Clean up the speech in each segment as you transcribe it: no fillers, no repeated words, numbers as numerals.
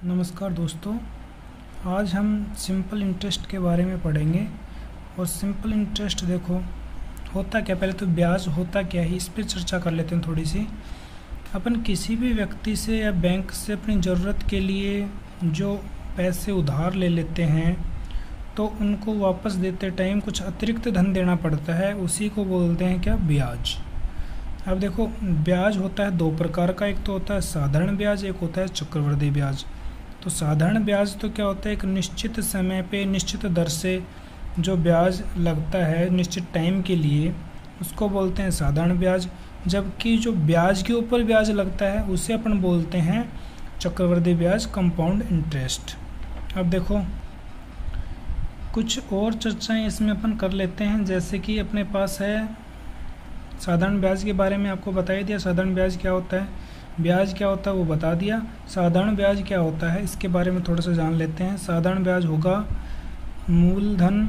नमस्कार दोस्तों, आज हम सिंपल इंटरेस्ट के बारे में पढ़ेंगे। और सिंपल इंटरेस्ट देखो होता क्या, पहले तो ब्याज होता क्या है इस पर चर्चा कर लेते हैं थोड़ी सी। अपन किसी भी व्यक्ति से या बैंक से अपनी ज़रूरत के लिए जो पैसे उधार ले लेते हैं तो उनको वापस देते टाइम कुछ अतिरिक्त धन देना पड़ता है, उसी को बोलते हैं क्या, ब्याज। अब देखो ब्याज होता है दो प्रकार का, एक तो होता है साधारण ब्याज, एक होता है चक्रवृद्धि ब्याज। तो साधारण ब्याज तो क्या होता है, एक निश्चित समय पे निश्चित दर से जो ब्याज लगता है निश्चित टाइम के लिए, उसको बोलते हैं साधारण ब्याज। जबकि जो ब्याज के ऊपर ब्याज लगता है उसे अपन बोलते हैं चक्रवृद्धि ब्याज, कंपाउंड इंटरेस्ट। अब देखो कुछ और चर्चाएं इसमें अपन कर लेते हैं, जैसे कि अपने पास है साधारण ब्याज के बारे में आपको बता ही दिया। साधारण ब्याज क्या होता है, ब्याज क्या होता है वो बता दिया। साधारण ब्याज क्या होता है इसके बारे में थोड़ा सा जान लेते हैं। साधारण ब्याज होगा मूलधन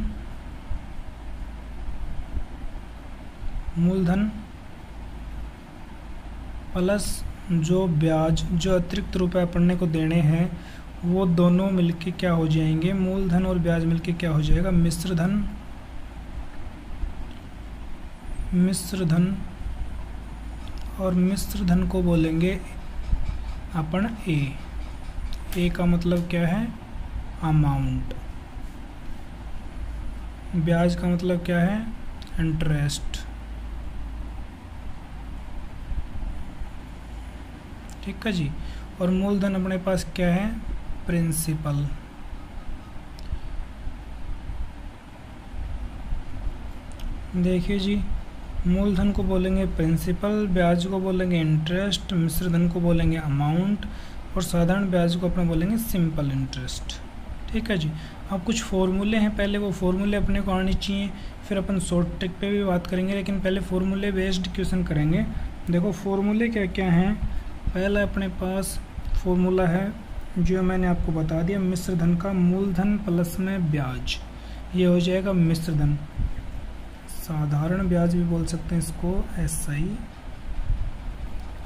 प्लस जो ब्याज, जो अतिरिक्त रुपए अपन ने को देने हैं वो दोनों मिलके क्या हो जाएंगे, मूलधन और ब्याज मिलके क्या हो जाएगा, मिश्र धन। और मिश्र धन को बोलेंगे अपन ए का मतलब क्या है, अमाउंट। ब्याज का मतलब क्या है, इंटरेस्ट। ठीक है जी। और मूलधन अपने पास क्या है, प्रिंसिपल। देखिए जी, मूलधन को बोलेंगे प्रिंसिपल, ब्याज को बोलेंगे इंटरेस्ट, मिश्र धन को बोलेंगे अमाउंट, और साधारण ब्याज को अपने बोलेंगे सिंपल इंटरेस्ट। ठीक है जी। अब कुछ फॉर्मूले हैं, पहले वो फॉर्मूले अपने को आने चाहिए, फिर अपन शॉर्ट ट्रिक पे भी बात करेंगे, लेकिन पहले फॉर्मूले बेस्ड क्वेश्चन करेंगे। देखो फॉर्मूले क्या क्या हैं। पहला अपने पास फॉर्मूला है जो मैंने आपको बता दिया, मिश्र धन का, मूलधन प्लस में ब्याज, ये हो जाएगा मिश्र धन। साधारण ब्याज भी बोल सकते हैं इसको, SI।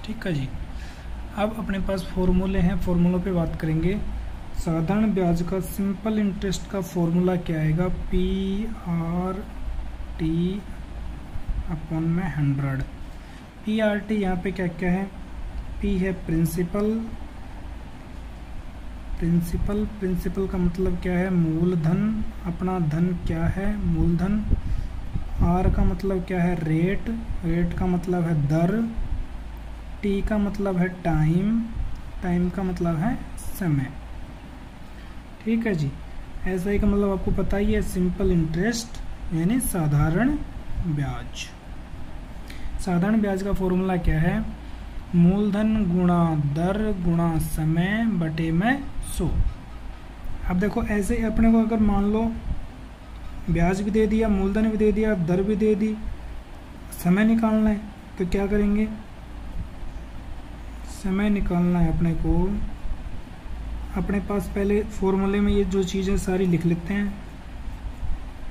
ठीक है जी। अब अपने पास फॉर्मूले हैं, फॉर्मूलों पे बात करेंगे। साधारण ब्याज का सिंपल इंटरेस्ट का फॉर्मूला क्या आएगा, PRT अपॉन में 100। PRT यहाँ पे क्या क्या है, P है प्रिंसिपल का मतलब क्या है, मूलधन। अपना धन क्या है, मूलधन। R का मतलब क्या है, रेट का मतलब है दर। T का मतलब है टाइम का मतलब है समय। ठीक है जी। ऐसा ही का मतलब आपको पता ही है, सिंपल इंटरेस्ट यानी साधारण ब्याज। साधारण ब्याज का फॉर्मूला क्या है, मूलधन गुणा दर गुणा समय बटे में 100। अब देखो ऐसे ही अपने को अगर मान लो ब्याज भी दे दिया, मूलधन भी दे दिया, दर भी दे दी, समय निकालना है तो क्या करेंगे, समय निकालना है अपने को। अपने पास पहले फॉर्मूले में ये जो चीज़ें सारी लिख लेते हैं,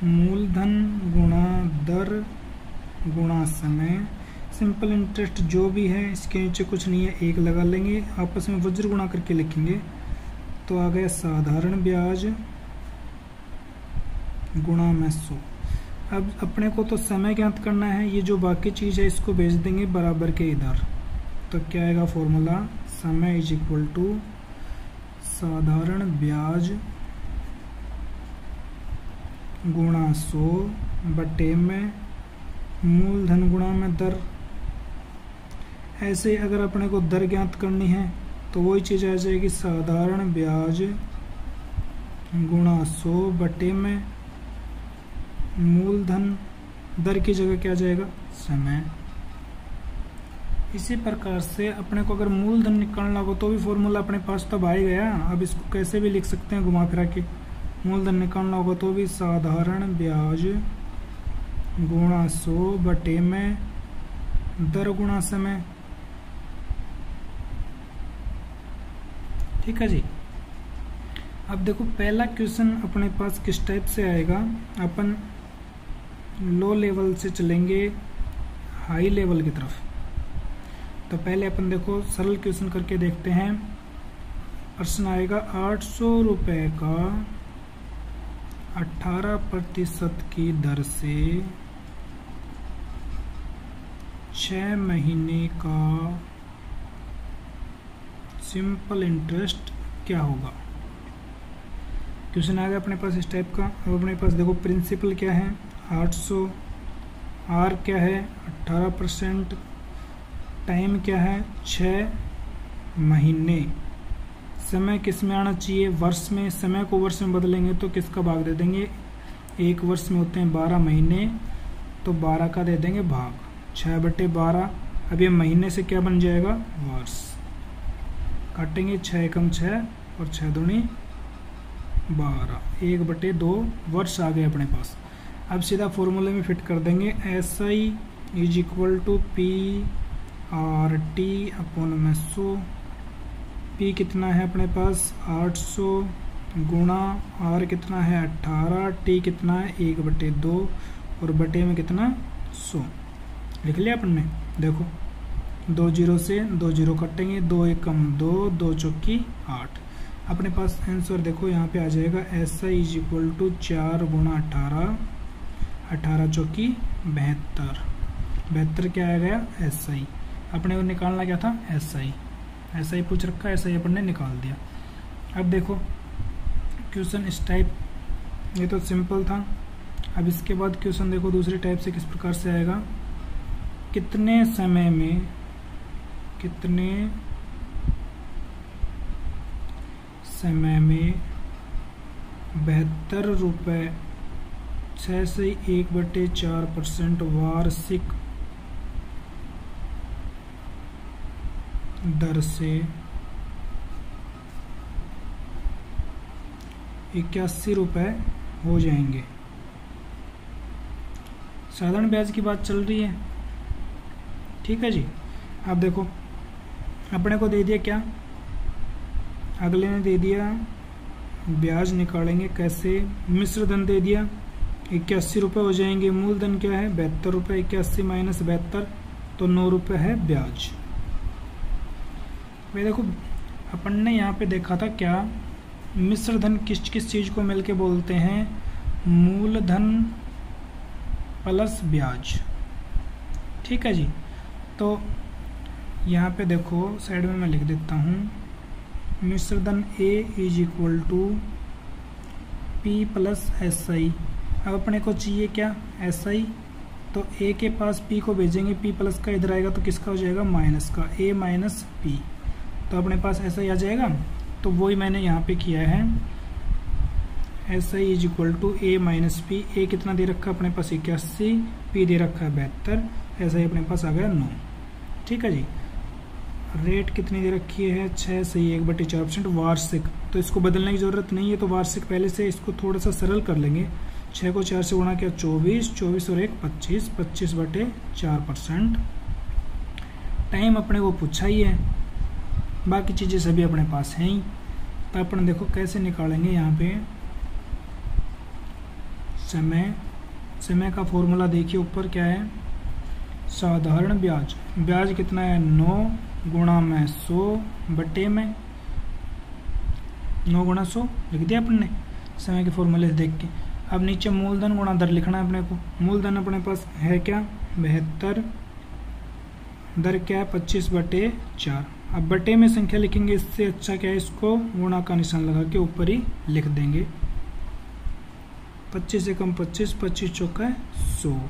मूलधन गुणा दर गुणा समय। सिंपल इंटरेस्ट जो भी है इसके नीचे कुछ नहीं है, एक लगा लेंगे, आपस में वज्र गुणा करके लिखेंगे तो आ गया साधारण ब्याज गुणा में 100। अब अपने को तो समय ज्ञात करना है, ये जो बाकी चीज़ है इसको भेज देंगे बराबर के इधर। तो क्या आएगा फॉर्मूला, समय इज इक्वल टू साधारण ब्याज गुणा 100 बटे में मूलधन गुणा में दर। ऐसे अगर अपने को दर ज्ञात करनी है तो वही चीज़ आ जाएगी, साधारण ब्याज गुणा 100 बटे में मूलधन, दर की जगह क्या जाएगा, समय। इसी प्रकार से अपने को अगर मूलधन निकालना हो तो भी फॉर्मूला अपने पास तब आ ही गया। अब इसको कैसे भी लिख सकते हैं घुमा फिरा के। मूलधन निकालना होगा तो भी साधारण ब्याज गुणा 100 बटे में दर गुणा समय। ठीक है जी। अब देखो पहला क्वेश्चन अपने पास किस टाइप से आएगा, अपन लो लेवल से चलेंगे हाई लेवल की तरफ। तो पहले अपन देखो सरल क्वेश्चन करके देखते हैं। प्रश्न आएगा 800 रुपये का 18% की दर से 6 महीने का सिंपल इंटरेस्ट क्या होगा। क्वेश्चन आ गया अपने पास इस टाइप का। अब अपने पास देखो प्रिंसिपल क्या है 800, आर क्या है 18%, टाइम क्या है 6 महीने, समय किस में आना चाहिए वर्ष में, समय को वर्ष में बदलेंगे तो किसका भाग दे देंगे, एक वर्ष में होते हैं 12 महीने, तो 12 का दे देंगे भाग 6/12। अब ये महीने से क्या बन जाएगा वर्ष, काटेंगे 6 एकम 6 और 6 दूनी 12, 1/2 वर्ष आ गए अपने पास। अब सीधा फॉर्मूले में फिट कर देंगे SI = PRT/100। P कितना है अपने पास 800 गुणा R कितना है 18, T कितना है 1/2 और बटे में कितना 100। लिख लिया अपन ने। देखो 2 0 से 2 0 कटेंगे, 2 एकम 2, 2 चौकी 8। अपने पास आंसर देखो यहाँ पे आ जाएगा SI = 4 गुणा 18, 18 चौकी 72, 72 क्या आ गया SI। अपने को निकालना क्या था SI पूछ रखा है, SI अपन ने निकाल दिया। अब देखो क्वेश्चन इस टाइप, ये तो सिंपल था। अब इसके बाद क्वेश्चन देखो दूसरी टाइप से किस प्रकार से आएगा, कितने समय में 72 रुपये 6 से 1/4% वार्षिक दर से 81 रुपये हो जाएंगे। साधारण ब्याज की बात चल रही है, ठीक है जी। अब देखो अपने को दे दिया क्या, अगले ने दे दिया ब्याज निकालेंगे कैसे, मिश्र धन दे दिया 81 रुपये हो जाएंगे, मूलधन क्या है 72 रुपये, 81 माइनस 72 तो 9 रुपये है ब्याज। भाई देखो अपन ने यहाँ पे देखा था क्या, मिश्र धन किस किस चीज़ को मिलके बोलते हैं, मूलधन प्लस ब्याज, ठीक है जी। तो यहाँ पे देखो साइड में मैं लिख देता हूँ, मिश्र धन A = P + SI। अब अपने को चाहिए क्या SI, तो A के पास P को भेजेंगे, P प्लस का इधर आएगा तो किसका हो जाएगा माइनस का, A माइनस P, तो अपने पास SI आ जाएगा। तो वही मैंने यहाँ पे किया है, SI = A minus P। A कितना दे रखा है अपने पास 81, P दे रखा है 72, SI अपने पास आ गया 9, ठीक है जी। रेट कितनी दे रखी है 6 से 1/4% वार्षिक, तो इसको बदलने की ज़रूरत नहीं है, तो वार्षिक पहले से इसको थोड़ा सा सरल कर लेंगे। 6 को 4 से गुणा किया 24, 24 और 1 25, 25/4%। टाइम अपने को पूछा ही है, बाकी चीज़ें सभी अपने पास हैं ही। तो अपन देखो कैसे निकालेंगे यहाँ पे समय का फॉर्मूला देखिए ऊपर क्या है, साधारण ब्याज, ब्याज कितना है 9 गुणा में 100 बटे में 9 गुणा 100 लिख दिया अपन ने समय के फॉर्मूले से देख के। अब नीचे मूलधन गुणा दर लिखना है अपने को, मूलधन अपने पास है क्या 72, दर क्या है 25/4। अब बटे में संख्या लिखेंगे, इससे अच्छा क्या है इसको गुणा का निशान लगा के ऊपर ही लिख देंगे। 25 एकम 25, 25 चौका 100,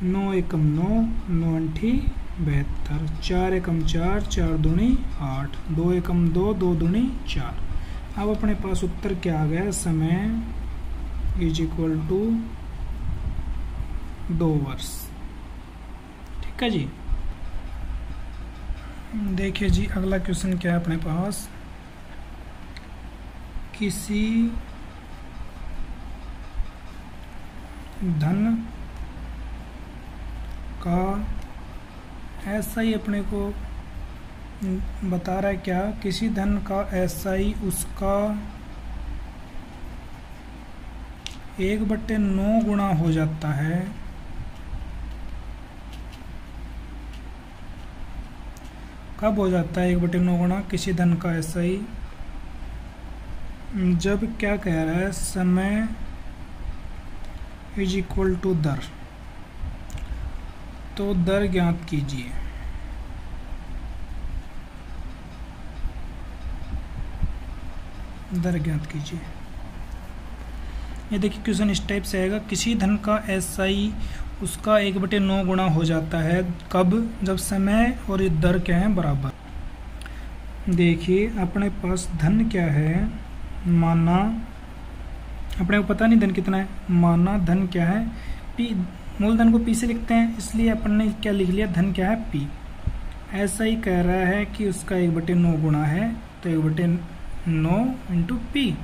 9 एकम 9, 9 अंठी 72, 4 एकम 4, 4 दूनी 8, 2 एकम 2, 2 दूनी 4। अब अपने पास उत्तर क्या आ गया, समय = 2 वर्ष, ठीक है जी। देखिए जी अगला क्वेश्चन क्या है अपने पास, किसी धन का SI अपने को बता रहा है क्या, किसी धन का SI उसका 1/9 गुणा हो जाता है, कब हो जाता है 1/9 गुणा, किसी धन का SI जब क्या कह रहा है, समय इज इक्वल टू दर, तो दर ज्ञात कीजिए। दर ज्ञात कीजिए। ये देखिए क्वेश्चन इस टाइप से आएगा, किसी धन का एसआई उसका 1/9 गुणा हो जाता है, कब? जब समय और दर क्या है, बराबर। देखिए अपने पास धन क्या है, माना, अपने को पता नहीं धन कितना है, माना धन क्या है पी, मूलधन को पी से लिखते हैं, इसलिए अपन ने क्या लिख लिया, धन क्या है पी। ऐसा ही कह रहा है कि उसका 1/9 गुणा है, तो 1/9 into P.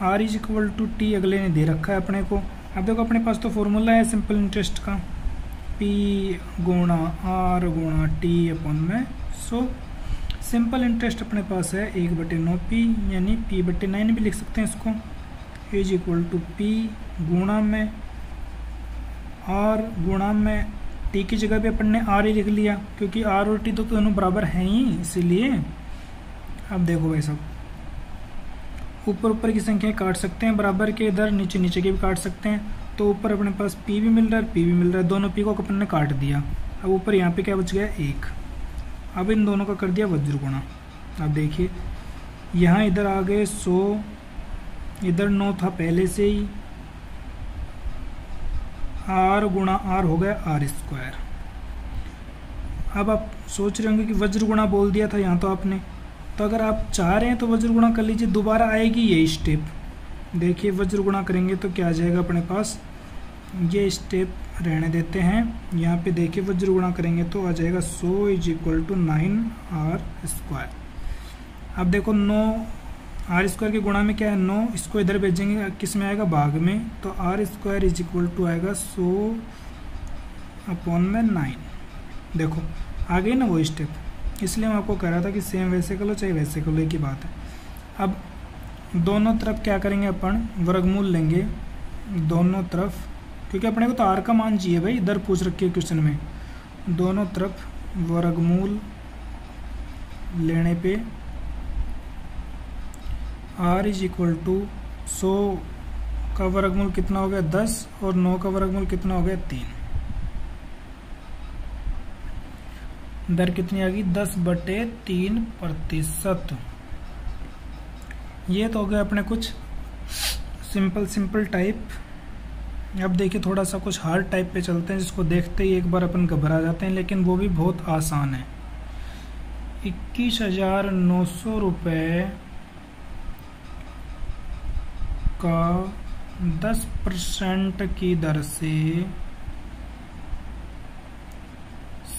R is equal to T अगले ने दे रखा है अपने को। अब देखो अपने पास तो फॉर्मूला है सिंपल इंटरेस्ट का, पी गुणा आर गुणा टी अपन में 100। सिंपल इंटरेस्ट अपने पास है 1/9 पी, यानी p/9 भी लिख सकते हैं इसको, इज इक्वल टू पी गुणा में आर गुणा में टी की जगह पे अपन ने आर ही लिख लिया, क्योंकि आर और टी तो दोनों बराबर हैं ही, इसीलिए। अब देखो भाई सब, ऊपर ऊपर की संख्या काट सकते हैं बराबर के, इधर नीचे नीचे के भी काट सकते हैं। तो ऊपर अपने पास p भी मिल रहा है, p भी मिल रहा है, दोनों p को अपन ने काट दिया। अब ऊपर यहाँ पे क्या बच गया, 1। अब इन दोनों का कर दिया वज्र गुणा। अब देखिए यहाँ इधर आ गए 100, इधर 9 था पहले से ही, आर गुणा आर हो गया r²। अब आप सोच रहे होंगे कि वज्र गुणा बोल दिया था यहाँ तो आपने, तो अगर आप चाह रहे हैं तो वज्र गुणा कर लीजिए, दोबारा आएगी यही स्टेप। देखिए वज्र गुणा करेंगे तो क्या आ जाएगा अपने पास, ये स्टेप रहने देते हैं। यहाँ पे देखिए वज्र गुणा करेंगे तो आ जाएगा 100 इज इक्वल टू 9r²। अब देखो 9r² के गुणा में क्या है 9, इसको इधर भेजेंगे किस में आएगा, भाग में, तो r² इज इक्वल टू आएगा 100/9। देखो आ गई ना वो स्टेप, इसलिए मैं आपको कह रहा था कि सेम वैसे कर लो चाहे वैसे कर लो, एक ही बात है। अब दोनों तरफ क्या करेंगे अपन, वर्गमूल लेंगे दोनों तरफ, क्योंकि अपने को तो आर का मान चाहिए भाई, इधर पूछ रखी है क्वेश्चन में। दोनों तरफ वर्गमूल लेने पे r इज इक्वल टू 100 का वर्गमूल कितना हो गया 10, और 9 का वर्गमूल कितना हो गया 3। दर कितनी आ गई, 10/3%। ये तो हो गया अपने कुछ सिंपल टाइप। अब देखिए थोड़ा सा कुछ हार्ड टाइप पे चलते हैं, जिसको देखते ही एक बार अपन घबरा जाते हैं, लेकिन वो भी बहुत आसान है। 21,900 रुपये का 10% की दर से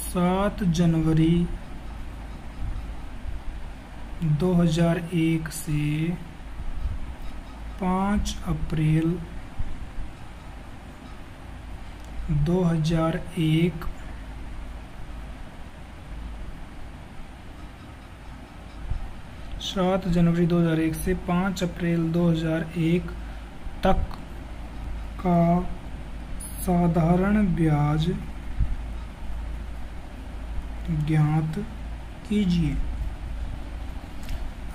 7 जनवरी 2001 से 5 अप्रैल 2001 7 जनवरी 2001 से 5 अप्रैल 2001 तक का साधारण ब्याज ज्ञात कीजिए।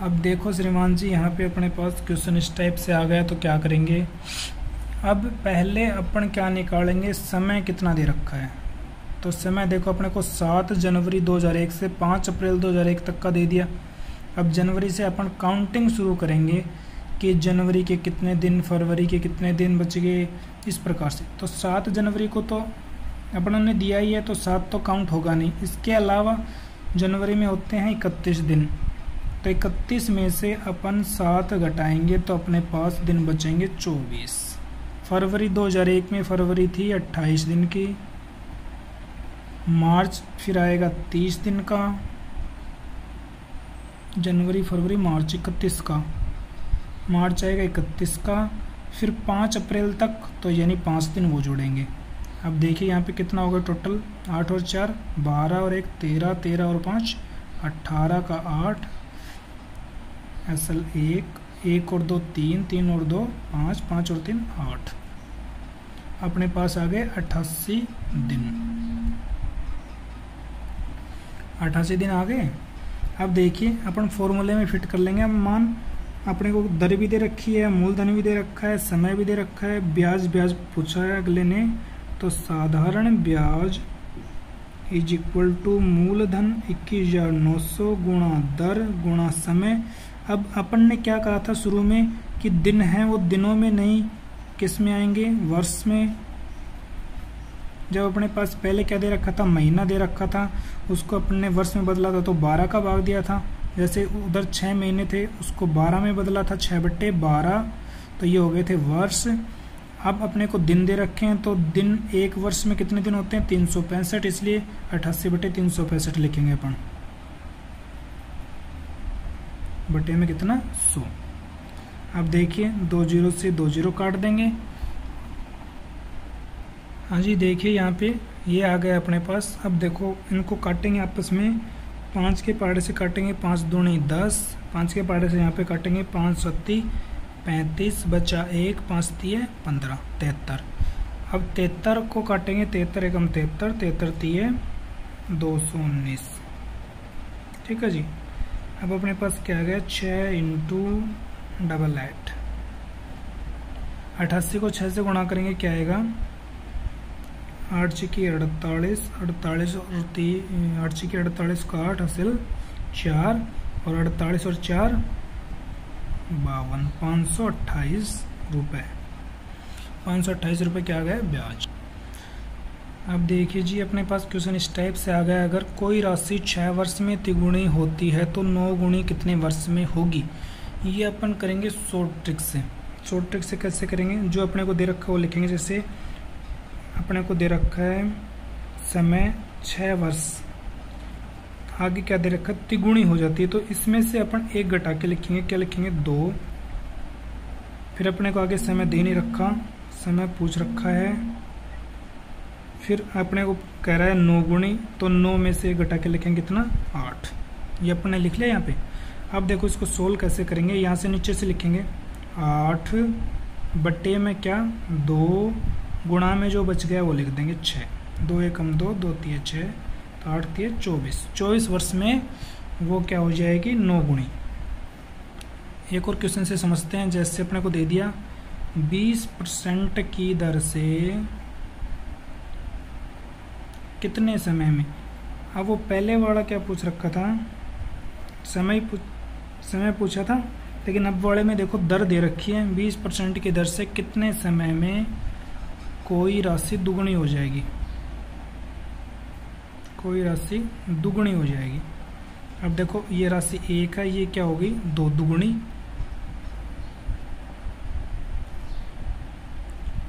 अब देखो श्रीमान जी, यहाँ पे अपने पास क्वेश्चन इस टाइप से आ गया, तो क्या करेंगे, अब पहले अपन क्या निकालेंगे, समय कितना दे रखा है। तो समय देखो अपने को 7 जनवरी 2001 से 5 अप्रैल 2001 तक का दे दिया। अब जनवरी से अपन काउंटिंग शुरू करेंगे कि जनवरी के कितने दिन, फरवरी के कितने दिन बच गए, इस प्रकार से। तो 7 जनवरी को तो अपन ने दिया ही है, तो 7 तो काउंट होगा नहीं। इसके अलावा जनवरी में होते हैं 31 दिन, तो 31 में से अपन 7 घटाएंगे तो अपने पास दिन बचेंगे 24। फरवरी 2001 में फरवरी थी 28 दिन की, मार्च फिर आएगा 30 दिन का, जनवरी फरवरी मार्च 31 का, मार्च आएगा 31 का, फिर 5 अप्रैल तक, तो यानी 5 दिन वो जोड़ेंगे। अब देखिए यहाँ पे कितना होगा टोटल, 8 और 4 12 और 1 13, 13 और 5 18 का 8, SL 1 और 2 3, 3 और 2 5, 5 और 3 8, अपने पास आ गए 88 दिन। 88 दिन आ गए। अब देखिए अपन फॉर्मूले में फिट कर लेंगे। अब मान अपने को दर भी दे रखी है, मूलधन भी दे रखा है, समय भी दे रखा है, ब्याज पूछा है अगले ने। तो साधारण ब्याज इज इक्वल टू मूलधन 21,900 गुणा दर गुणा समय। अब अपन ने क्या कहा था शुरू में कि दिन है वो दिनों में नहीं, किस में आएंगे, वर्ष में। जब अपने पास पहले क्या दे रखा था, महीना दे रखा था, उसको अपन ने वर्ष में बदला था तो 12 का भाग दिया था। जैसे उधर 6 महीने थे उसको 12 में बदला था, 6/12, तो ये हो गए थे वर्ष। अब अपने को दिन दे रखे हैं तो दिन एक वर्ष में कितने दिन होते हैं, 365, इसलिए 88/365 लिखेंगे अपन, बटे में कितना 100। अब देखिए 2 0 से 2 0 काट देंगे। हाँ जी, देखिए यहाँ पे ये आ गया अपने पास। अब देखो इनको काटेंगे आपस में, 5 के पहाड़े से काटेंगे 5 दूनी 10, 5 के पहाड़े से यहाँ पे काटेंगे 5 सत्ती 35, बचा 1, 5 तिये 15, 73। अब 73 को काटेंगे, 73 एकम 73, 73 तिये 219। ठीक है जी। अब अपने पास क्या आ गया, 6 × 8 88 को 6 से गुणा करेंगे, क्या आएगा, 8 छिकी 48, 48 और 8 छिकी 48 का 8 हासिल 4, और 48 और 4 52, 528 रुपये। 528 रुपये क्या आ गया, ब्याज। अब देखिए जी अपने पास क्वेश्चन इस टाइप से आ गया, अगर कोई राशि 6 वर्ष में तिगुनी होती है तो 9 गुणी कितने वर्ष में होगी। ये अपन करेंगे शॉर्ट ट्रिक से। शॉर्ट ट्रिक से कैसे करेंगे, जो अपने को दे रखा है वो लिखेंगे। जैसे अपने को दे रखा है समय 6 वर्ष, आगे क्या दे रखा है, तिगुनी हो जाती है, तो इसमें से अपन 1 घटा के लिखेंगे, क्या लिखेंगे 2। फिर अपने को आगे समय दे नहीं रखा, समय पूछ रखा है, फिर अपने को कह रहा है 9 गुणी, तो 9 में से 1 घटा के लिखेंगे कितना, 8। ये अपने लिख लिया यहाँ पे। अब देखो इसको सोल्व कैसे करेंगे, यहाँ से नीचे से लिखेंगे 8 बटे में क्या 2, गुणा में जो बच गया वो लिख देंगे 6, 2 एकम 2, 2 तिये 6, तो 8 तिये 24। 24 वर्ष में वो क्या हो जाएगी, 9 गुणी। एक और क्वेश्चन से समझते हैं। जैसे अपने को दे दिया 20% की दर से कितने समय में। अब वो पहले वाला क्या पूछ रखा था, समय पूछा था, लेकिन अब वाले में देखो दर दे रखी है, 20% की दर से कितने समय में कोई राशि दुगुनी हो जाएगी, कोई राशि दुगुनी हो जाएगी। अब देखो ये राशि 1 है, ये क्या होगी 2 दुगुनी,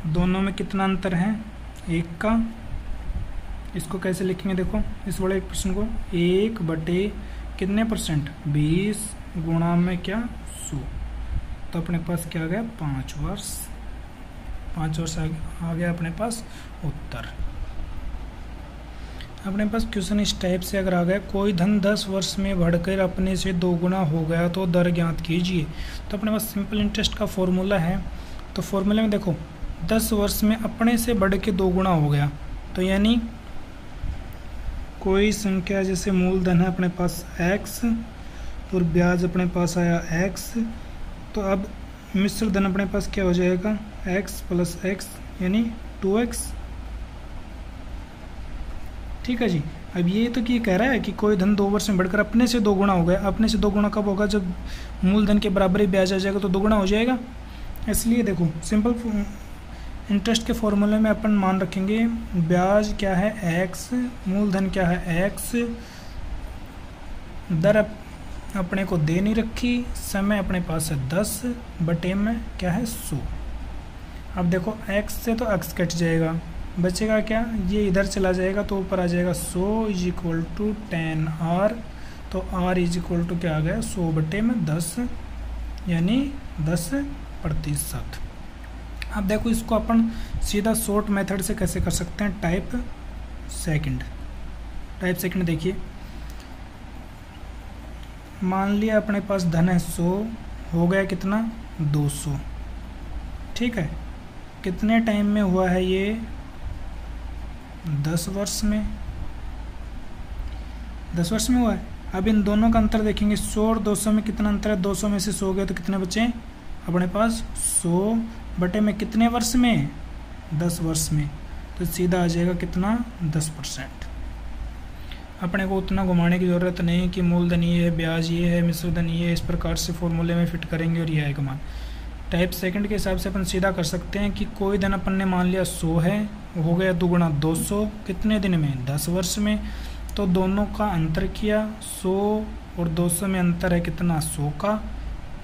दोनों में कितना अंतर है 1 का। इसको कैसे लिखेंगे, देखो इस वाले प्रश्न को 1 बटे कितने परसेंट 20 गुणा में क्या 100, तो अपने पास क्या आ गया 5 वर्ष। 5 वर्ष आ गया अपने पास उत्तर। अपने पास क्वेश्चन इस टाइप से अगर आ गया, कोई धन 10 वर्ष में बढ़कर अपने से 2 गुना हो गया तो दर ज्ञात कीजिए। तो अपने पास सिंपल इंटरेस्ट का फॉर्मूला है, तो फॉर्मूले में देखो 10 वर्ष में अपने से बढ़ के 2 गुना हो गया, तो यानी कोई संख्या, जैसे मूलधन है अपने पास x और ब्याज अपने पास आया x, तो अब मिश्र धन अपने पास क्या हो जाएगा x + x यानी 2x। ठीक है जी। अब ये तो कि कह रहा है कि कोई धन 2 वर्ष में बढ़कर अपने से 2 गुना हो गया। अपने से 2 गुना कब होगा, जब मूलधन के बराबर ही ब्याज आ जाएगा तो 2 गुना हो जाएगा। इसलिए देखो सिंपल इंटरेस्ट के फॉर्मूले में अपन मान रखेंगे ब्याज क्या है x, मूलधन क्या है x, दर अपने को दे नहीं रखी, समय अपने पास है 10 बटे में क्या है 100। अब देखो x से तो x कट जाएगा, बचेगा क्या, ये इधर चला जाएगा तो ऊपर आ जाएगा 100 = 10r, तो r = क्या आ गया 100 बटे में 10 यानी 10%। अब देखो इसको अपन सीधा शॉर्ट मेथड से कैसे कर सकते हैं, टाइप सेकंड। देखिए मान लिया अपने पास धन है 100, हो गया कितना 200। ठीक है, कितने टाइम में हुआ है ये 10 वर्ष में, 10 वर्ष में हुआ है। अब इन दोनों का अंतर देखेंगे, 100 और 200 में कितना अंतर है, 200 में से 100 गए तो कितने बचे अपने पास, 100 बटे में कितने वर्ष में, 10 वर्ष में, तो सीधा आ जाएगा कितना 10%। अपने को उतना घुमाने की ज़रूरत नहीं है कि मूलधन ये है, ब्याज ये है, मिश्रधन ये है, इस प्रकार से फॉर्मूले में फिट करेंगे और ये आएगा मान। टाइप सेकंड के हिसाब से अपन सीधा कर सकते हैं कि कोई धन अपन ने मान लिया 100 है, हो गया दुगुना 200, कितने दिन में, 10 वर्ष में, तो दोनों का अंतर किया, 100 और 200 में अंतर है कितना, 100 का,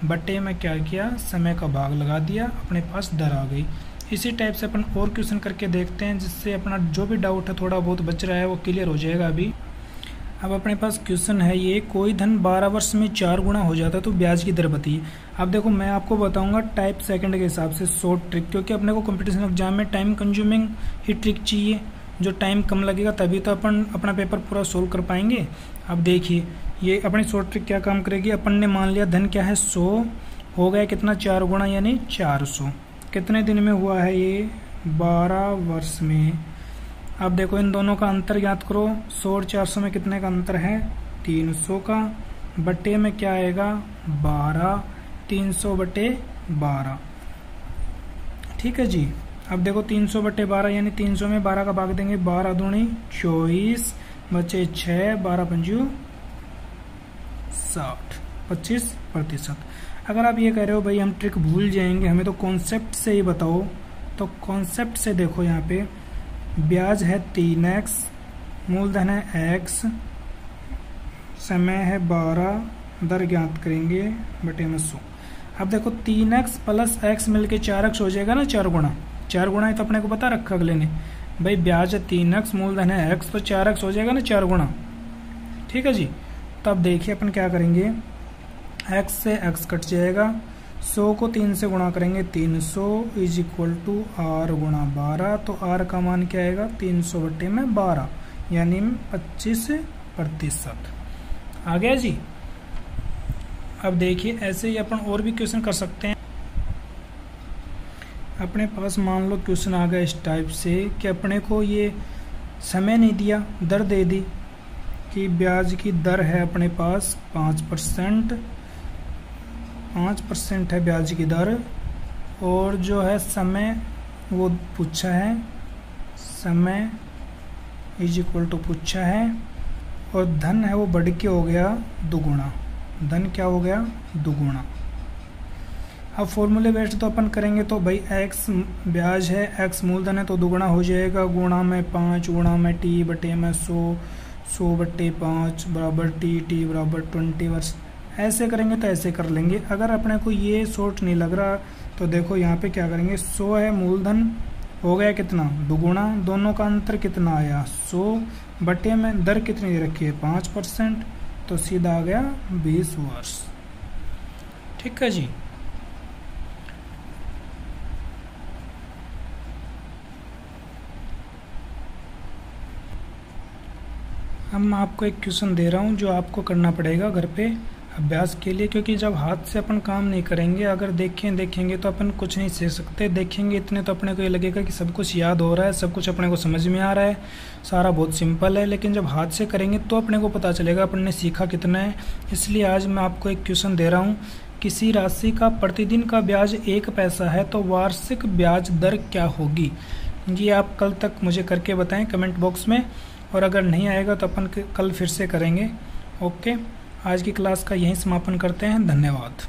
बटे में क्या किया, समय का भाग लगा दिया, अपने पास दर आ गई। इसी टाइप से अपन और क्वेश्चन करके देखते हैं, जिससे अपना जो भी डाउट है थोड़ा बहुत बच रहा है वो क्लियर हो जाएगा अभी। अब अपने पास क्वेश्चन है ये, कोई धन 12 वर्ष में 4 गुना हो जाता है तो ब्याज की दर बताइए। अब देखो मैं आपको बताऊंगा टाइप सेकंड के हिसाब से शॉर्ट ट्रिक, क्योंकि अपने को कंपटीशन एग्जाम में टाइम कंज्यूमिंग ही ट्रिक चाहिए, जो टाइम कम लगेगा तभी तो अपन अपना पेपर पूरा सोल्व कर पाएंगे। अब देखिए ये अपनी शॉर्ट ट्रिक क्या काम करेगी, अपन ने मान लिया धन क्या है 100, हो गया कितना 4 गुना यानी 400, कितने दिन में हुआ है ये, 12 वर्ष में। अब देखो इन दोनों का अंतर याद करो, 100 और 400 में कितने का अंतर है, 300 का, बटे में क्या आएगा 12, 300 बटे 12, ठीक है जी। अब देखो 300 बटे 12 यानी 300 में 12 का भाग देंगे, 12 दूनी 24, बचे 6, 12 पंजू 60, 25%। अगर आप ये कह रहे हो भाई हम ट्रिक भूल जाएंगे, हमें तो कॉन्सेप्ट से ही बताओ, तो कॉन्सेप्ट से देखो यहाँ पे ब्याज है 3x, मूलधन है x, समय है 12, दर ज्ञात करेंगे बटे में 100। अब देखो 3x प्लस x मिलके 4x हो जाएगा ना, 4 गुना, 4 गुना ही तो अपने को बता रखा अगले ने, भाई ब्याज है 3x, मूलधन है x, तो 4x हो जाएगा ना 4 गुना, ठीक है जी। तब देखिए अपन क्या करेंगे, x से x कट जाएगा, 100 को 3 से गुणा करेंगे, 300 इज इक्वल टू r गुणा 12, तो r का मान क्या आएगा 300 बटे में 12 यानी 25%। आ गया जी। अब देखिए ऐसे ही अपन और भी क्वेश्चन कर सकते हैं। अपने पास मान लो क्वेश्चन आ गया इस टाइप से कि अपने को ये समय नहीं दिया, दर दे दी कि ब्याज की दर है अपने पास 5%, 5% है ब्याज की दर, और जो है समय वो पूछा है, समय इज इक्वल टू पूछा है, और धन है वो बढ़ के हो गया दुगुना, धन क्या हो गया दुगुना। अब फॉर्मूले बेस्ड तो अपन करेंगे, तो भाई x ब्याज है, x मूलधन है तो दुगुना हो जाएगा, गुणा में 5 गुणा में t बटे में 100, 100 बटे 5 बराबर t बराबर 20 वर्ष। ऐसे करेंगे तो ऐसे कर लेंगे। अगर अपने को ये शॉर्ट नहीं लग रहा तो देखो यहाँ पे क्या करेंगे, 100 है मूलधन, हो गया कितना दुगुना, दोनों का अंतर कितना आया 100, बटे में दर कितनी दे रखी है 5%, तो सीधा आ गया 20 वर्ष, ठीक है जी। अब मैं आपको एक क्वेश्चन दे रहा हूँ जो आपको करना पड़ेगा घर पे अभ्यास के लिए, क्योंकि जब हाथ से अपन काम नहीं करेंगे, अगर देखेंगे तो अपन कुछ नहीं सीख सकते। देखेंगे इतने तो अपने को ये लगेगा कि सब कुछ याद हो रहा है, सब कुछ अपने को समझ में आ रहा है, सारा बहुत सिंपल है, लेकिन जब हाथ से करेंगे तो अपने को पता चलेगा अपन ने सीखा कितना है। इसलिए आज मैं आपको एक क्वेश्चन दे रहा हूँ, किसी राशि का प्रतिदिन का ब्याज 1 पैसा है तो वार्षिक ब्याज दर क्या होगी। ये आप कल तक मुझे करके बताएं कमेंट बॉक्स में, और अगर नहीं आएगा तो अपन कल फिर से करेंगे। ओके, आज की क्लास का यहीं समापन करते हैं। धन्यवाद।